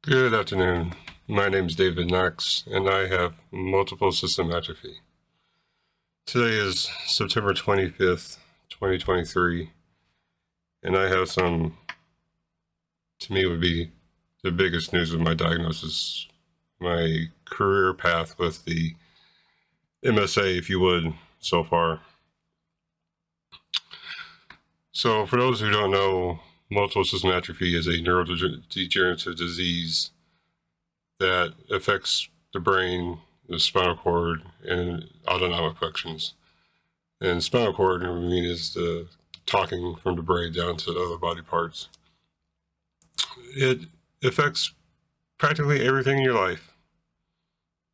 Good afternoon. My name is David Knox, and I have multiple system atrophy. Today is September 25th, 2023, and I have some, to me, would be the biggest news of my diagnosis, my career path with the msa, if you would, so far. So for those who don't know, multiple system atrophy is a neurodegenerative disease that affects the brain, the spinal cord, and autonomic functions. And spinal cord, I mean, is the talking from the brain down to the other body parts. It affects practically everything in your life.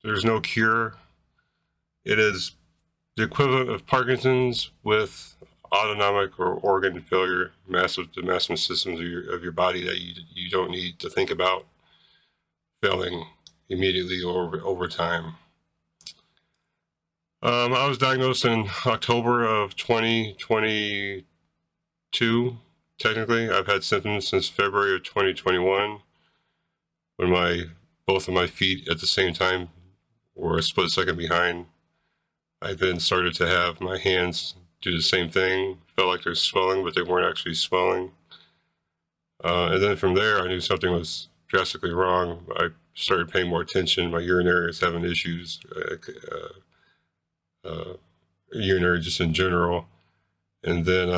There's no cure. It is the equivalent of Parkinson's with autonomic or organ failure, the massive systems of your body that you don't need to think about failing immediately or over time. I was diagnosed in October of 2022. Technically, I've had symptoms since February of 2021 when both of my feet at the same time were a split second behind. I then started to have my hands do the same thing. Felt like they're swelling, but they weren't actually swelling. And then from there, I knew something was drastically wrong. I started paying more attention. My urinary was having issues, urinary just in general. And then,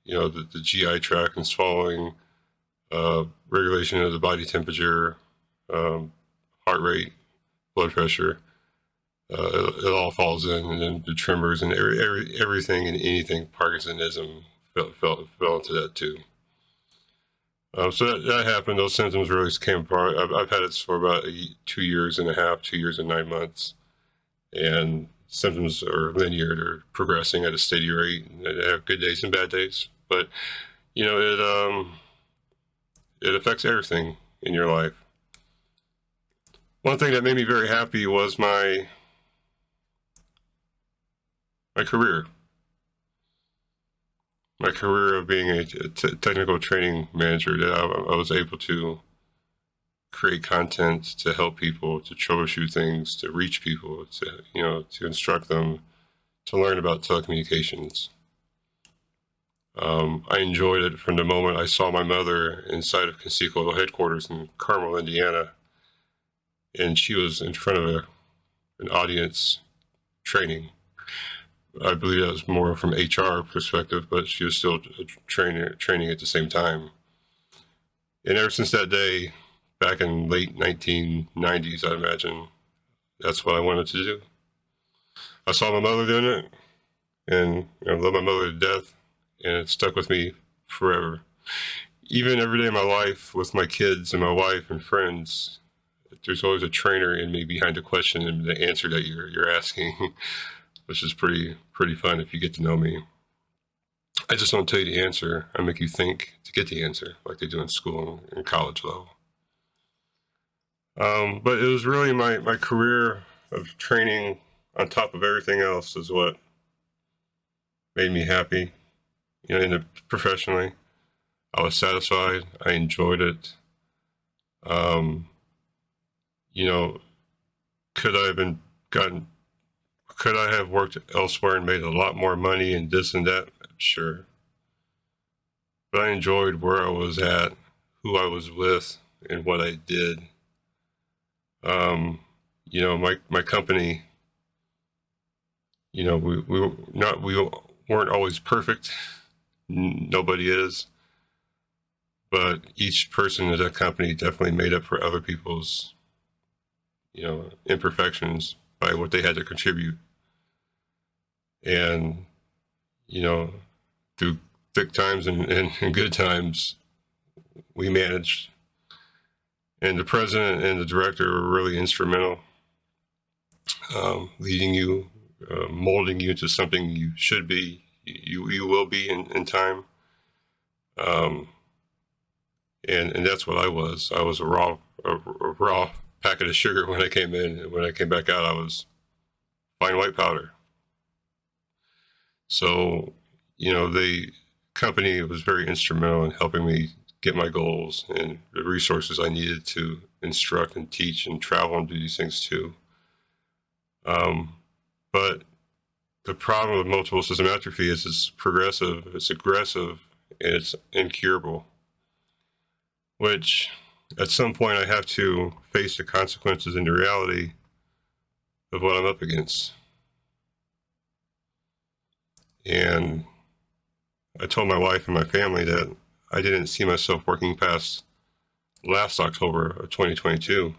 the GI tract and swallowing, regulation of the body temperature, heart rate, blood pressure. It all falls in, and then the tremors and everything and anything Parkinsonism fell into that too. So that happened. Those symptoms really came apart. I've had it for about 2 years and a half, 2 years and 9 months, and symptoms are linear. They're progressing at a steady rate. They have good days and bad days, but it affects everything in your life. One thing that made me very happy was my career. My career of being a technical training manager, that I was able to create content to help people, to troubleshoot things, to reach people, to instruct them, to learn about telecommunications. I enjoyed it from the moment I saw my mother inside of Conseco headquarters in Carmel, Indiana, and she was in front of an audience training. I believe that was more from HR perspective, but she was still training at the same time. And ever since that day, back in late 1990s, I imagine, that's what I wanted to do. I saw my mother doing it, and I love my mother to death, and it stuck with me forever. Even every day of my life with my kids and my wife and friends, there's always a trainer in me behind the question and the answer that you're asking. Which is pretty fun if you get to know me. I just don't tell you the answer. I make you think to get the answer, like they do in school and college level. But it was really my career of training on top of everything else is what made me happy. Professionally, I was satisfied. I enjoyed it. Could I have worked elsewhere and made a lot more money and this and that? Sure. But I enjoyed where I was at, who I was with, and what I did. My company, we weren't always perfect. Nobody is. But each person in that company definitely made up for other people's, imperfections by what they had to contribute. And, through thick times and good times, we managed. And the president and the director were really instrumental, leading you, molding you into something you should be, you will be in time. And that's what I was. I was a raw packet of sugar when I came in, and when I came back out, I was fine white powder. So, the company was very instrumental in helping me get my goals and the resources I needed to instruct and teach and travel and do these things too. But the problem with multiple system atrophy is it's progressive, it's aggressive, and it's incurable, which at some point I have to face the consequences and the reality of what I'm up against. And I told my wife and my family that I didn't see myself working past last October of 2022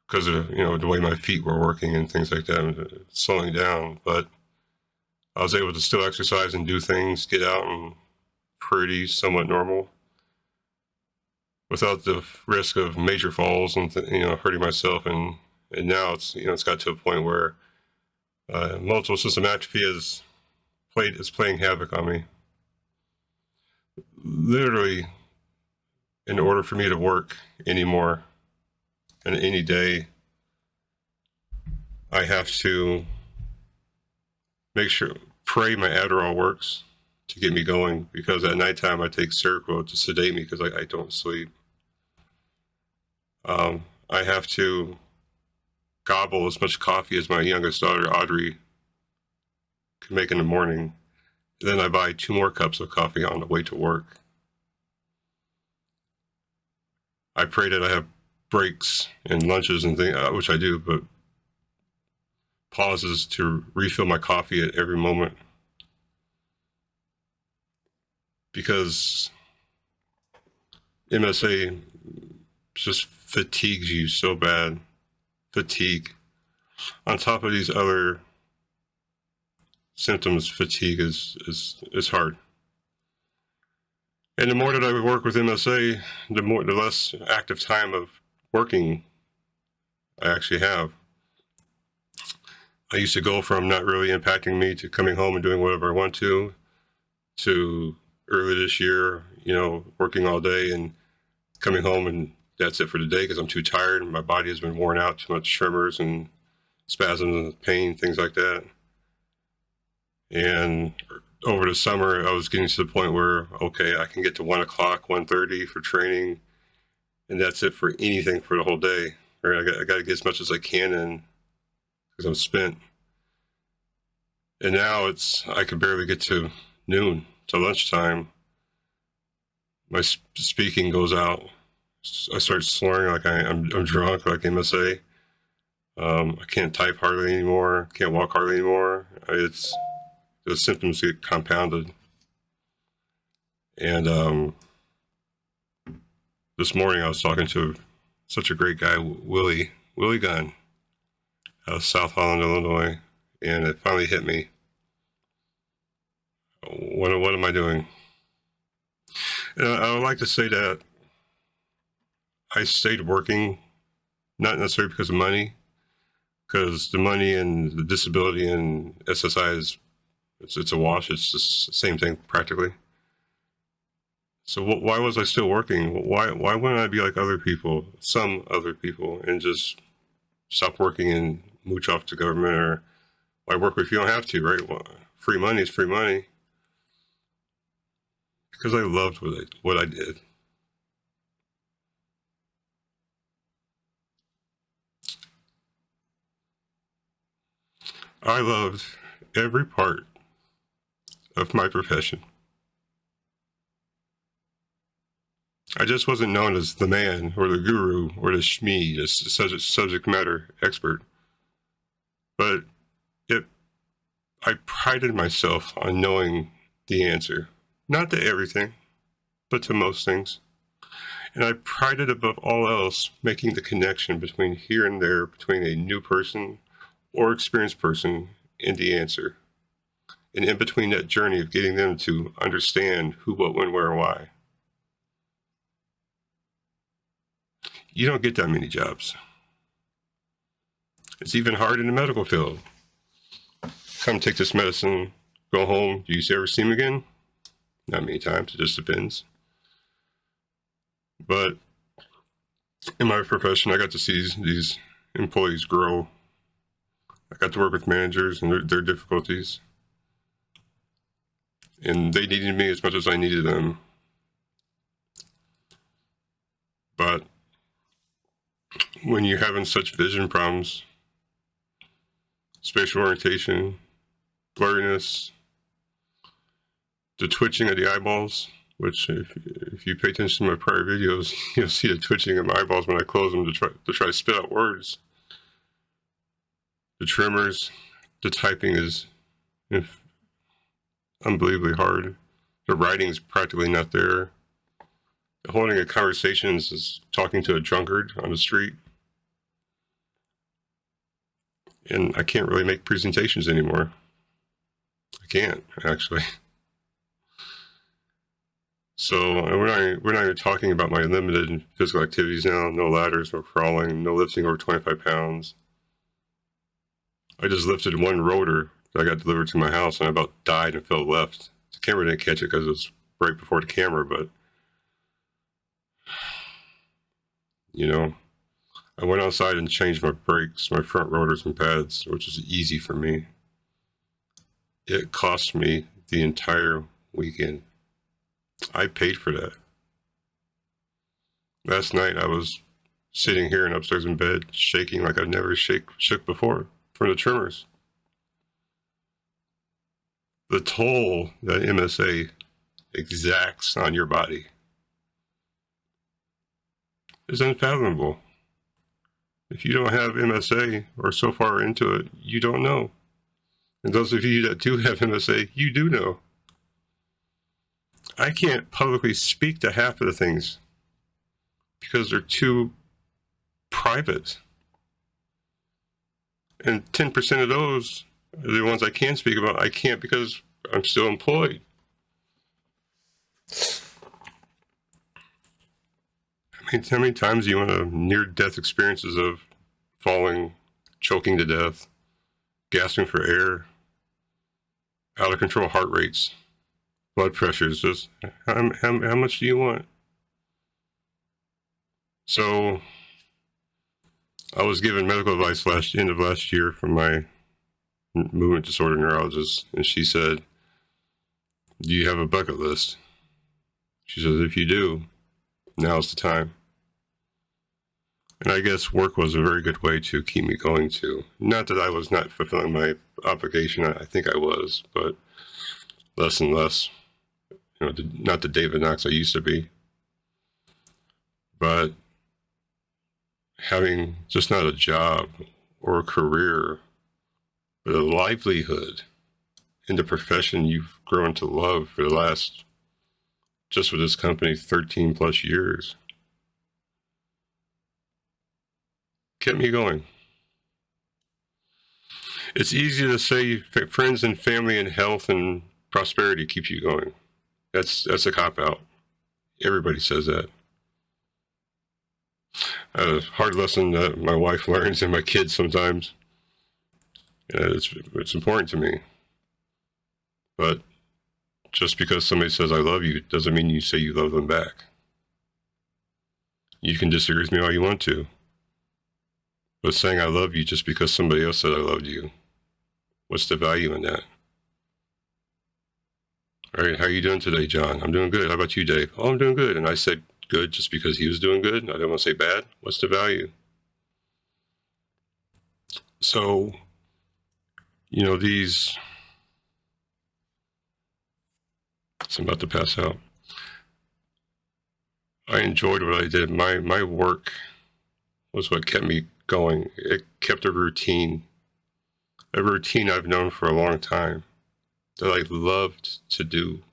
because of, the way my feet were working and things like that, and slowing down. But I was able to still exercise and do things, get out and pretty somewhat normal without the risk of major falls and hurting myself. And now it's got to a point where multiple system atrophy is playing havoc on me. Literally, in order for me to work anymore and any day, I have to pray my Adderall works to get me going, because at nighttime I take Seroquel to sedate me because I don't sleep. I have to gobble as much coffee as my youngest daughter, Audrey, can make in the morning. Then I buy 2 more cups of coffee on the way to work. I pray that I have breaks and lunches and things, which I do, but pauses to refill my coffee at every moment. Because MSA just fatigues you so bad. Fatigue. On top of these other symptoms, fatigue is hard. And the more that I work with MSA, the less active time of working I actually have. I used to go from not really impacting me to coming home and doing whatever I want to early this year, working all day and coming home and that's it for the day because I'm too tired and my body has been worn out, too much tremors and spasms and pain, things like that. And over the summer, I was getting to the point where, okay, I can get to 1 o'clock, 1:30 for training, and that's it for anything for the whole day. Right? I got to get as much as I can in because I'm spent. And now I can barely get to noon, to lunchtime. My speaking goes out. I start slurring like I'm drunk, like MSA. I can't type hardly anymore. Can't walk hardly anymore. The symptoms get compounded. And this morning I was talking to such a great guy, Willie Gunn, out of South Holland, Illinois, and it finally hit me. What am I doing? And I would like to say that I stayed working, not necessarily because of money, because the money and the disability and SSI it's a wash. It's just the same thing practically. So why was I still working? Why wouldn't I be like some other people, and just stop working and mooch off to government? Or why work if you don't have to, right? Well, free money is free money. Because I loved what I did. I loved every part of my profession. I just wasn't known as the man or the guru or the shmee, the subject matter expert. But I prided myself on knowing the answer. Not to everything, but to most things. And I prided above all else making the connection between here and there, between a new person or experienced person and the answer. And in between that journey of getting them to understand who, what, when, where, and why. You don't get that many jobs. It's even hard in the medical field. Come take this medicine, go home. Do you ever see him again? Not many times, it just depends. But in my profession, I got to see these employees grow. I got to work with managers and their difficulties. and they needed me as much as I needed them. But when you're having such vision problems, spatial orientation, blurriness, the twitching of the eyeballs, which if you pay attention to my prior videos, you'll see the twitching of my eyeballs when I close them to try to spit out words. The tremors, the typing is unbelievably hard. The writing is practically not there. Holding a conversation is talking to a drunkard on the street. And I can't really make presentations anymore. I can't, actually. So we're not even talking about my limited physical activities now. No ladders, no crawling, no lifting over 25 pounds. I just lifted one rotor that I got delivered to my house, and I about died and fell left. The camera didn't catch it because it was right before the camera, but you know, I went outside and changed my brakes, my front rotors and pads, which is easy for me. It cost me the entire weekend. I paid for that. Last night I was sitting here and upstairs in bed, shaking like I've never shook before from the tremors. The toll that MSA exacts on your body is unfathomable. If you don't have MSA or so far into it, you don't know. And those of you that do have MSA, you do know. I can't publicly speak to half of the things because they're too private. And 10% of those are the ones I can speak about. I can't because I'm still employed. How many times do you want to near-death experiences of falling, choking to death, gasping for air, out-of-control heart rates, blood pressures? Just how much do you want? So I was given medical advice end of last year from my movement disorder neurologist, and she said, "Do you have a bucket list?" She says, "If you do, now's the time." And I guess work was a very good way to keep me going too. Not that I was not fulfilling my obligation, I think I was, but less and less. Not the David Knox I used to be. But having just not a job or a career, but a livelihood in the profession you've grown to love for the last, just with this company, 13 plus years, kept me going. It's easy to say friends and family and health and prosperity keeps you going. That's a cop-out. Everybody says that. A hard lesson that my wife learns and my kids sometimes. It's important to me. But just because somebody says I love you doesn't mean you say you love them back. You can disagree with me all you want to. But saying I love you just because somebody else said I loved you, what's the value in that? All right, how are you doing today, John? I'm doing good. How about you, Dave? Oh, I'm doing good. And I said good just because he was doing good. I didn't want to say bad. What's the value? So, these... I'm about to pass out. I enjoyed what I did. My work was what kept me going. It kept a routine I've known for a long time that I loved to do.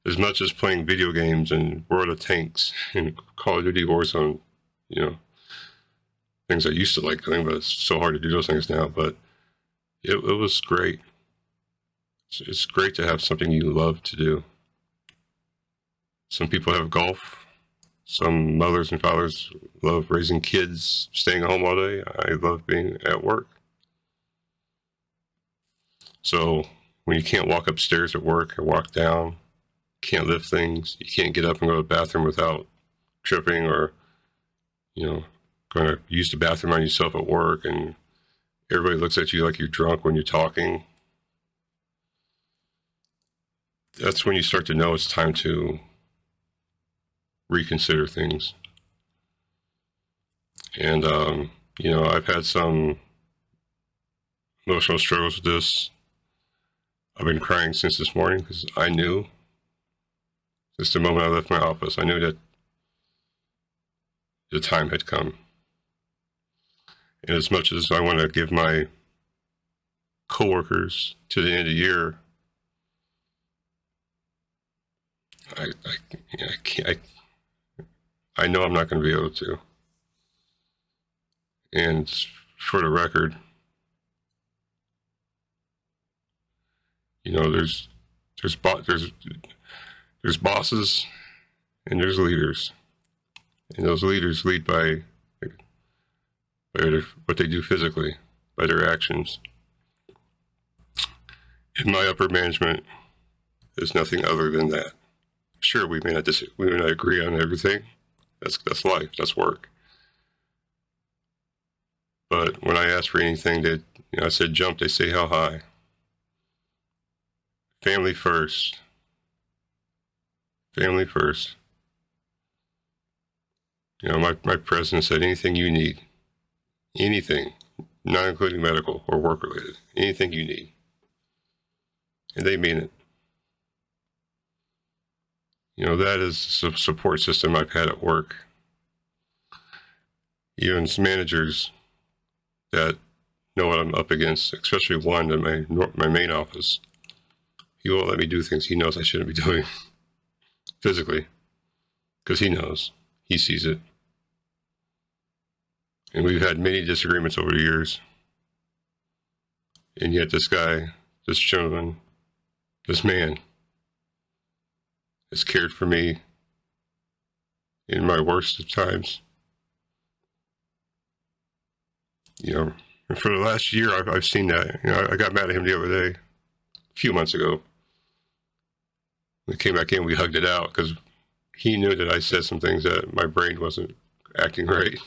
As much as playing video games and World of Tanks and Call of Duty Warzone, things I used to like doing, but it's so hard to do those things now. But it was great. It's great to have something you love to do. Some people have golf. Some mothers and fathers love raising kids, staying home all day. I love being at work. So when you can't walk upstairs at work or walk down, can't lift things, you can't get up and go to the bathroom without tripping or, going to use the bathroom on yourself at work, and everybody looks at you like you're drunk when you're talking. that's when you start to know it's time to reconsider things. And, I've had some emotional struggles with this. I've been crying since this morning because I knew, since the moment I left my office, I knew that the time had come. And as much as I want to give my coworkers to the end of the year, I can't. I know I'm not going to be able to. And for the record, there's bosses and there's leaders, and those leaders lead by what they do physically, by their actions. And my upper management is nothing other than that. Sure, we may not agree on everything. That's life. That's work. But when I ask for anything, I said jump, they say how high. Family first. Family first. My president said anything you need, anything, not including medical or work related, anything you need. And they mean it. That is the support system I've had at work. Even managers that know what I'm up against, especially one in my main office. He won't let me do things he knows I shouldn't be doing physically, because he knows, he sees it. And we've had many disagreements over the years. And yet this guy, this gentleman, this man has cared for me in my worst of times. And for the last year, I've seen that. I got mad at him the other day, a few months ago. We came back in, we hugged it out, because he knew that I said some things that my brain wasn't acting right.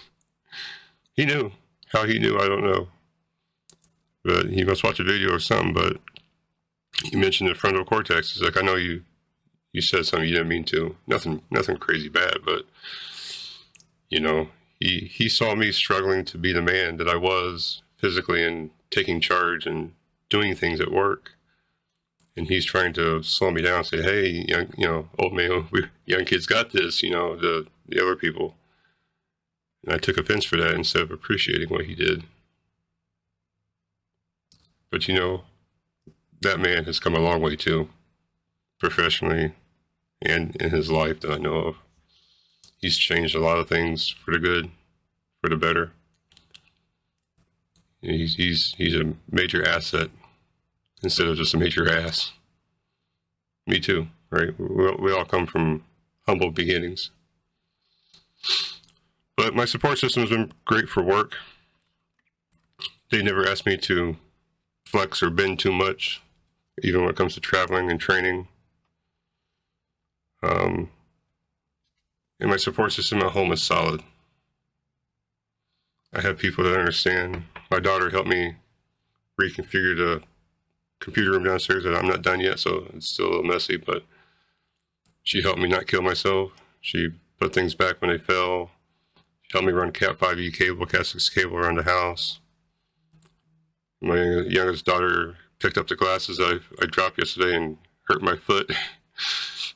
He knew. How he knew, I don't know. But he must watch a video or something, but he mentioned the frontal cortex. He's like, I know you said something you didn't mean to. Nothing crazy bad, but, he saw me struggling to be the man that I was physically and taking charge and doing things at work. And he's trying to slow me down and say, hey, old man, young kids got this, the other people. And I took offense for that instead of appreciating what he did. But that man has come a long way too, professionally and in his life that I know of. He's changed a lot of things for the good, for the better. He's a major asset instead of just a major ass. Me too, right? We all come from humble beginnings. But my support system has been great for work. They never asked me to flex or bend too much, even when it comes to traveling and training. And my support system at home is solid. I have people that understand. My daughter helped me reconfigure the computer room downstairs that I'm not done yet, so it's still a little messy, but she helped me not kill myself. She put things back when they fell. She helped me run Cat 5e cable, Cat 6 cable around the house. My youngest daughter picked up the glasses I dropped yesterday and hurt my foot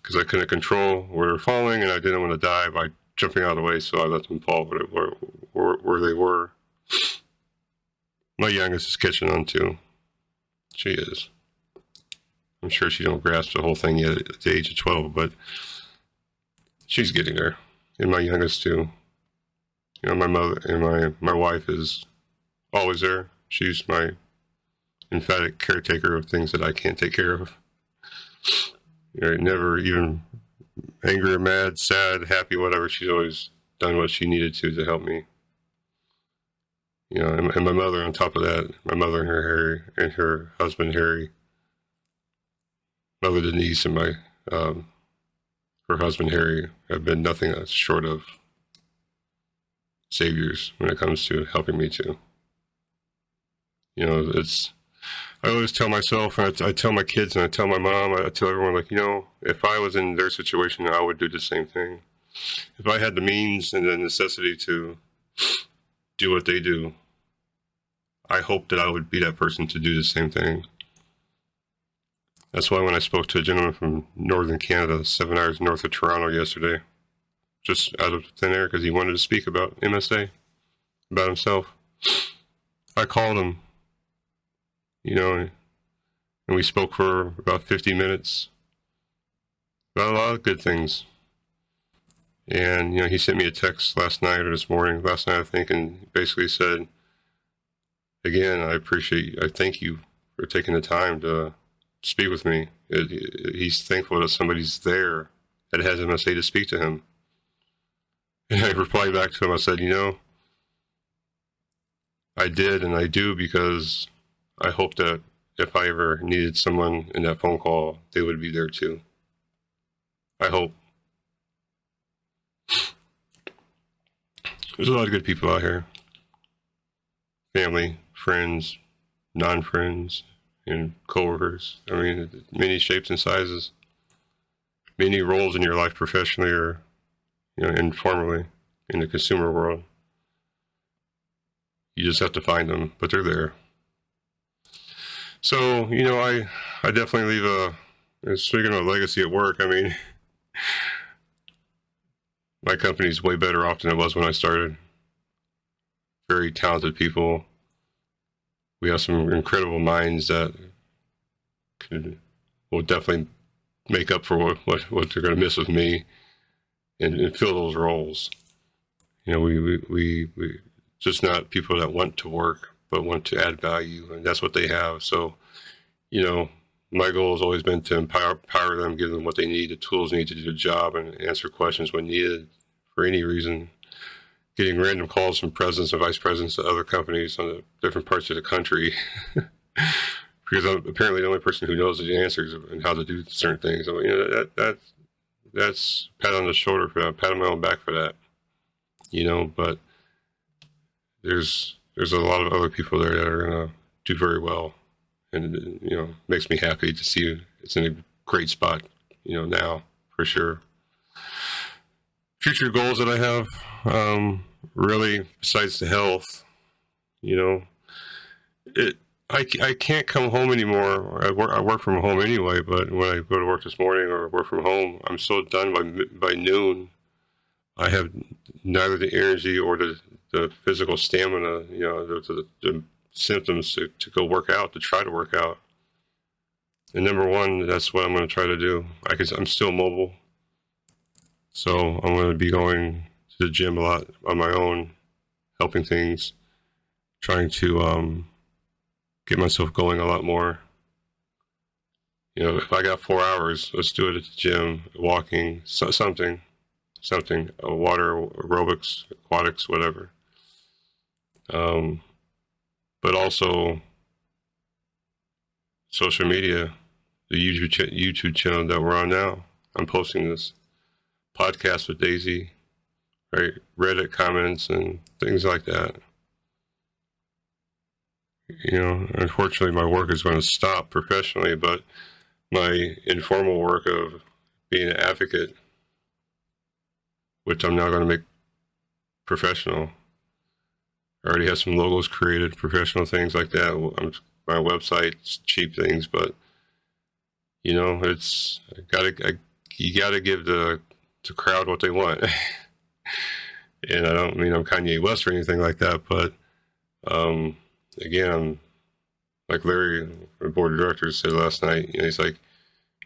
because I couldn't control where they were falling, and I didn't want to die by jumping out of the way, so I let them fall where they were. My youngest is catching on too. She is. I'm sure she don't grasp the whole thing yet at the age of 12, but she's getting there. And my youngest too. My mother and my wife is always there. She's my emphatic caretaker of things that I can't take care of. Never even angry or mad, sad, happy, whatever. She's always done what she needed to help me. And my mother on top of that, my mother and her husband Harry, mother Denise and her husband Harry have been nothing short of saviors when it comes to helping me too. I always tell myself, and I tell my kids, and I tell my mom, I tell everyone, like, if I was in their situation, I would do the same thing. If I had the means and the necessity to do what they do, I hope that I would be that person to do the same thing. That's why when I spoke to a gentleman from northern Canada, 7 hours north of Toronto yesterday, just out of thin air because he wanted to speak about MSA, about himself, I called him, and we spoke for about 50 minutes about a lot of good things. And, he sent me a text last night or this morning, last night I think, and basically said, again, I thank you for taking the time to speak with me. He's thankful that somebody's there that has MSA to speak to him. And I replied back to him, I said, I did and I do because I hope that if I ever needed someone in that phone call, they would be there too. I hope. There's a lot of good people out here. Family, friends, non-friends, and coworkers. I mean, many shapes and sizes. Many roles in your life professionally or, informally in the consumer world. You just have to find them, but they're there. So, I definitely leave speaking of legacy at work, I mean, my company's way better off than it was when I started. Very talented people. We have some incredible minds that will definitely make up for what they're going to miss with me and fill those roles. We just not people that want to work, but want to add value, and that's what they have. So, my goal has always been to empower them, give them what they need, the tools they need to do the job, and answer questions when needed for any reason. Getting random calls from presidents and vice presidents of other companies on the different parts of the country because I'm apparently the only person who knows the answers and how to do certain things. I mean, that's pat on the shoulder for that, pat on my own back for that. But there's a lot of other people there that are gonna do very well, and makes me happy to see it's in a great spot. Now for sure. Future goals that I have, really, besides the health, I can't come home anymore. I work from home anyway, but when I go to work this morning or work from home, I'm so done by noon. I have neither the energy or the physical stamina, the symptoms to go work out, to try to work out. And number one, that's what I'm going to try to do. I'm still mobile. So I'm going to be going to the gym a lot on my own, helping things, trying to get myself going a lot more. If I got 4 hours, let's do it at the gym, walking, something, water, aerobics, aquatics, whatever. But also social media, the YouTube channel that we're on now. I'm posting this podcast with Daisy, right? Reddit comments and things like that. Unfortunately, my work is going to stop professionally, but my informal work of being an advocate, which I'm now going to make professional. I already have some logos created, professional things like that. My website's cheap things, but it's you gotta give the crowd what they want. And I don't mean I'm Kanye West or anything like that, but again, I'm like Larry, the board of directors, said last night. He's like,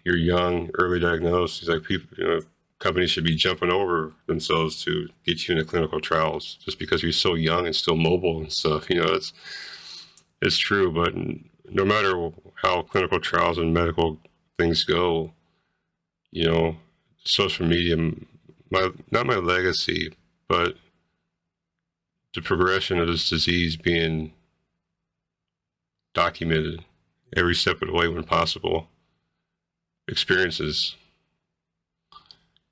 "You're young, early diagnosed." He's like, "People, companies should be jumping over themselves to get you into clinical trials just because you're so young and still mobile and stuff." It's true, but no matter how clinical trials and medical things go, social media, not my legacy, but the progression of this disease being documented every step of the way when possible. Experiences,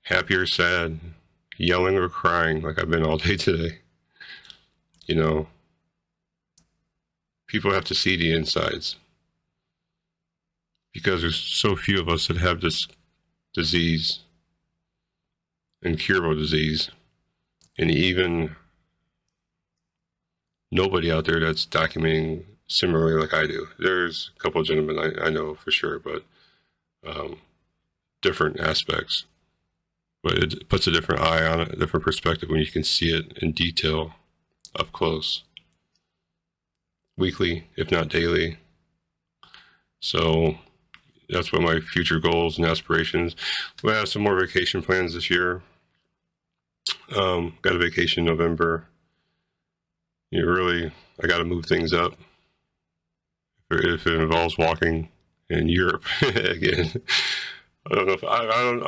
happy or sad, yelling or crying like I've been all day today. People have to see the insides. because there's so few of us that have this disease, incurable disease, and even nobody out there that's documenting similarly like I do. There's a couple of gentlemen I know for sure, but different aspects. But it puts a different eye on it, a different perspective when you can see it in detail, up close, weekly, if not daily. So that's what my future goals and aspirations. We have some more vacation plans this year. Got a vacation in November. I got to move things up. If it involves walking in Europe again, I don't know if I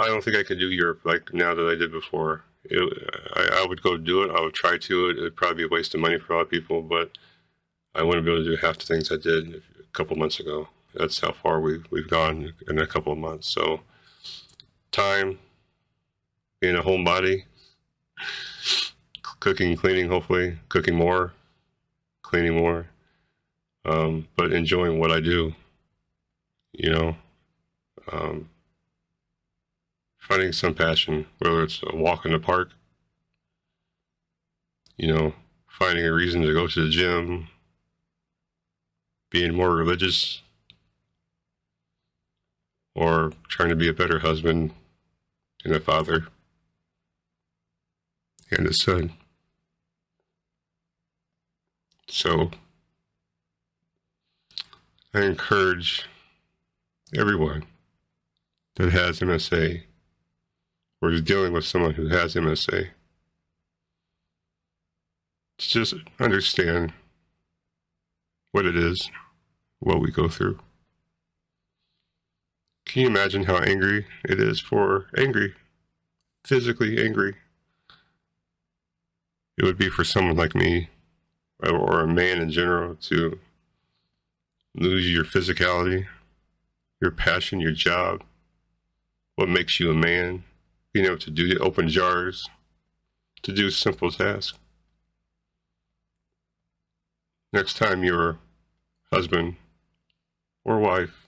don't think I could do Europe like now that I did before. I would go do it. I would try to. It'd probably be a waste of money for a lot of people, but I wouldn't be able to do half the things I did a couple months ago. That's how far we've gone in a couple of months. So time, being a homebody, cooking, cleaning, hopefully cooking more, cleaning more, but enjoying what I do. Finding some passion, whether it's a walk in the park, finding a reason to go to the gym, being more religious, or trying to be a better husband and a father and a son. So I encourage everyone that has MSA or is dealing with someone who has MSA to just understand what it is, what we go through. Can you imagine how angry it is physically angry? It would be for someone like me, or a man in general, to lose your physicality, your passion, your job, what makes you a man, being able to open jars, to do simple tasks. Next time your husband or wife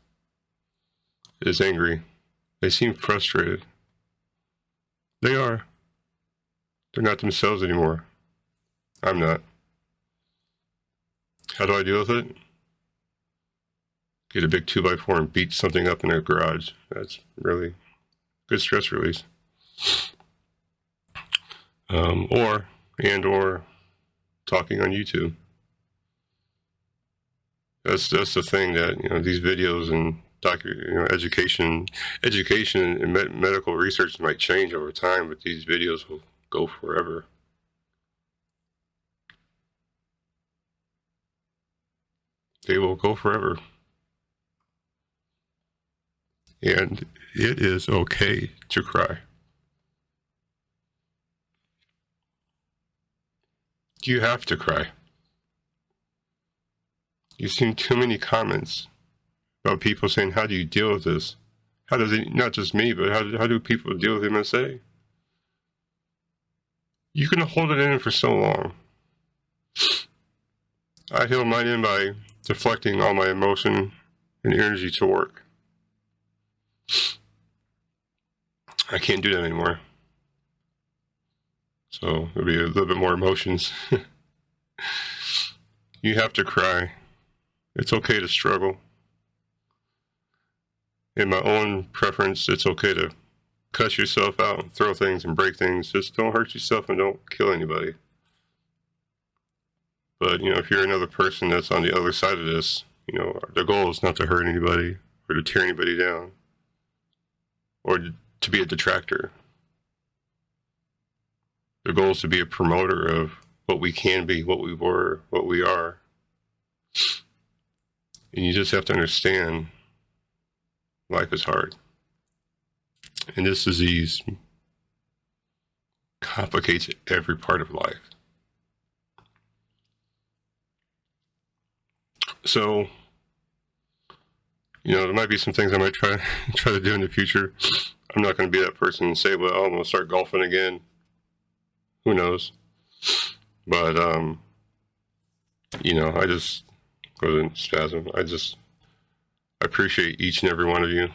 is angry, they seem frustrated. They are. They're not themselves anymore. I'm not. How do I deal with it? Get a big 2x4 and beat something up in a garage. That's really good stress release. Or talking on YouTube. That's the thing that these videos and education and medical research might change over time, but these videos will go forever. They will go forever. And it is okay to cry. You have to cry. You've seen too many comments about people saying, how do you deal with this? How does it, not just me, but how do people deal with MSA? You can hold it in for so long. I heal mine in by deflecting all my emotion and energy to work. I can't do that anymore. So there'll be a little bit more emotions. You have to cry. It's okay to struggle. In my own preference, it's okay to cut yourself out and throw things and break things. Just don't hurt yourself and don't kill anybody. But, if you're another person that's on the other side of this, the goal is not to hurt anybody or to tear anybody down or to be a detractor. The goal is to be a promoter of what we can be, what we were, what we are. And you just have to understand life is hard. And this disease complicates every part of life. So, there might be some things I might try to do in the future. I'm not going to be that person and say, well, I'm going to start golfing again. Who knows? But, I just go to spasm. I appreciate each and every one of you.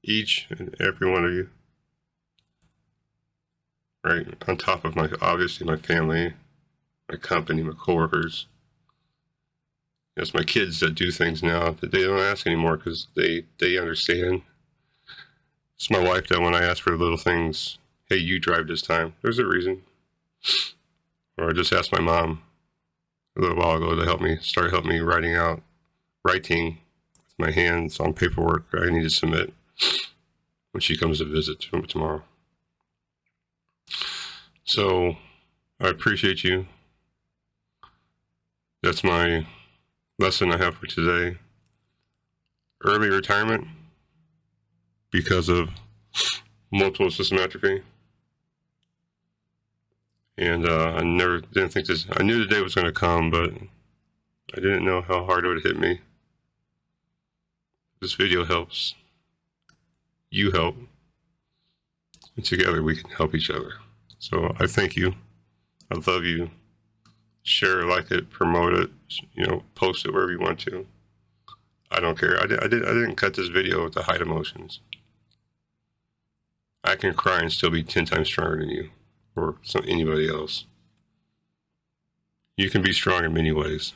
Each and every one of you. Right? On top of obviously my family, my company, my coworkers. It's my kids that do things now that they don't ask anymore because they understand. It's my wife that when I ask for little things, hey, you drive this time, there's a reason. Or I just asked my mom a little while ago to help me writing with my hands on paperwork I need to submit when she comes to visit tomorrow. So I appreciate you. That's my lesson I have for today. Early retirement because of multiple system atrophy. And I didn't think I knew the day was going to come, but I didn't know how hard it would hit me. This video helps. You help. And together we can help each other. So I thank you. I love you. Share, like it, promote it, post it wherever you want to. I don't care. I didn't cut this video to hide emotions. I can cry and still be 10 times stronger than you or anybody else. You can be strong in many ways.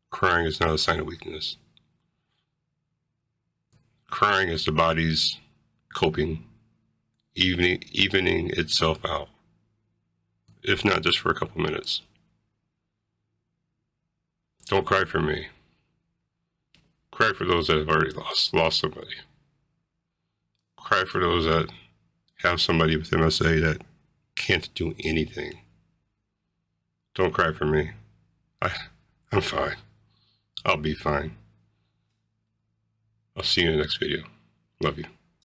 Crying is not a sign of weakness. Crying is the body's coping, evening itself out, if not just for a couple minutes. Don't cry for me. Cry for those that have already lost somebody. Cry for those that have somebody with MSA that can't do anything. Don't cry for me. I'm fine. I'll be fine. I'll see you in the next video. Love you.